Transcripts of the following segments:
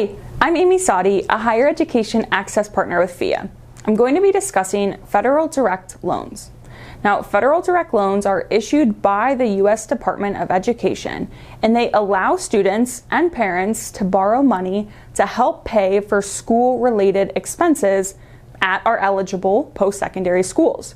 Hi, I'm Amy Sadi, a higher education access partner with FIA. I'm going to be discussing federal direct loans. Now, federal direct loans are issued by the U.S. Department of Education, and they allow students and parents to borrow money to help pay for school-related expenses at our eligible post-secondary schools.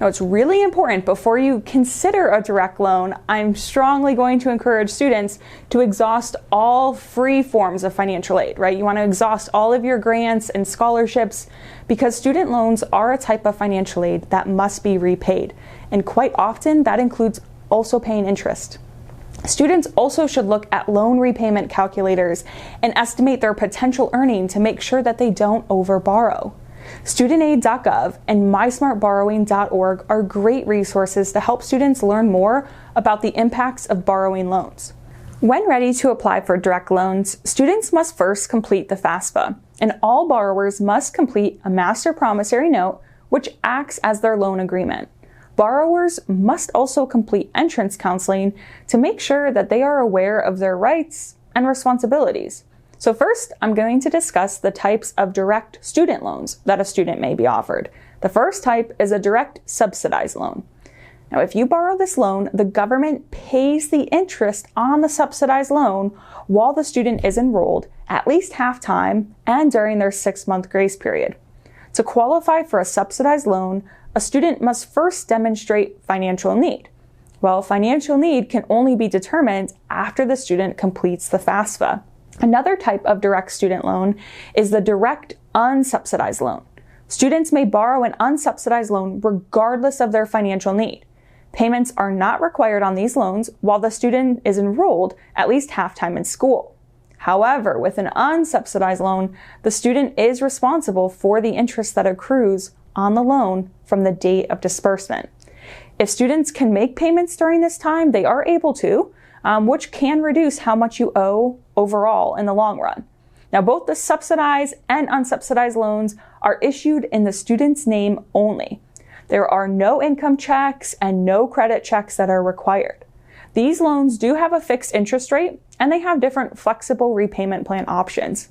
Now, it's really important before you consider a direct loan, I'm strongly going to encourage students to exhaust all free forms of financial aid, right? You want to exhaust all of your grants and scholarships because student loans are a type of financial aid that must be repaid. And quite often that includes also paying interest. Students also should look at loan repayment calculators and estimate their potential earning to make sure that they don't overborrow. StudentAid.gov and MySmartBorrowing.org are great resources to help students learn more about the impacts of borrowing loans. When ready to apply for direct loans, students must first complete the FAFSA, and all borrowers must complete a master promissory note, which acts as their loan agreement. Borrowers must also complete entrance counseling to make sure that they are aware of their rights and responsibilities. So first, I'm going to discuss the types of direct student loans that a student may be offered. The first type is a direct subsidized loan. Now, if you borrow this loan, the government pays the interest on the subsidized loan while the student is enrolled at least half-time and during their 6-month grace period. To qualify for a subsidized loan, a student must first demonstrate financial need. Well, financial need can only be determined after the student completes the FAFSA. Another type of direct student loan is the direct unsubsidized loan. Students may borrow an unsubsidized loan regardless of their financial need. Payments are not required on these loans while the student is enrolled at least half-time in school. However, with an unsubsidized loan, the student is responsible for the interest that accrues on the loan from the date of disbursement. If students can make payments during this time, they are able to, which can reduce how much you owe overall in the long run. Now, both the subsidized and unsubsidized loans are issued in the student's name only. There are no income checks and no credit checks that are required. These loans do have a fixed interest rate, and they have different flexible repayment plan options.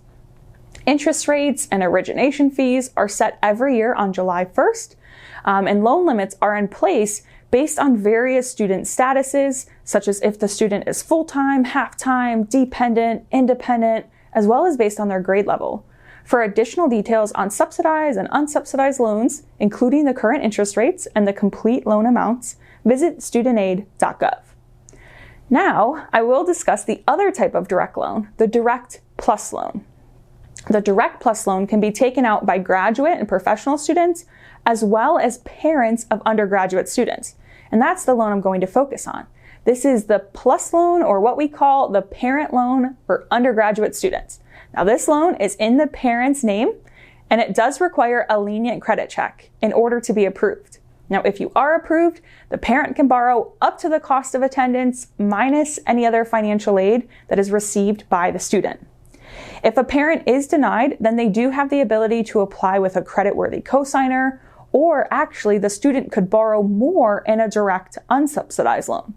Interest rates and origination fees are set every year on July 1st, and loan limits are in place based on various student statuses, such as if the student is full-time, half-time, dependent, independent, as well as based on their grade level. For additional details on subsidized and unsubsidized loans, including the current interest rates and the complete loan amounts, visit StudentAid.gov. Now, I will discuss the other type of direct loan, the Direct Plus loan. The Direct Plus loan can be taken out by graduate and professional students, as well as parents of undergraduate students. And that's the loan I'm going to focus on. This is the Plus loan, or what we call the parent loan for undergraduate students. Now, this loan is in the parent's name, and it does require a lenient credit check in order to be approved. Now, if you are approved, the parent can borrow up to the cost of attendance minus any other financial aid that is received by the student. If a parent is denied, then they do have the ability to apply with a credit-worthy cosigner, or actually the student could borrow more in a direct unsubsidized loan.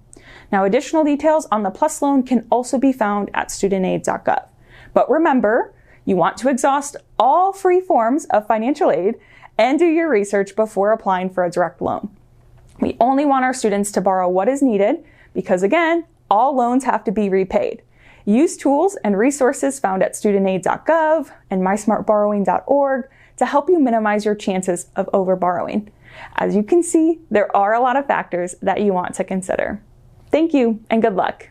Now, additional details on the Plus loan can also be found at StudentAid.gov. But remember, you want to exhaust all free forms of financial aid and do your research before applying for a direct loan. We only want our students to borrow what is needed because, again, all loans have to be repaid. Use tools and resources found at StudentAid.gov and MySmartBorrowing.org to help you minimize your chances of overborrowing. As you can see, there are a lot of factors that you want to consider. Thank you and good luck.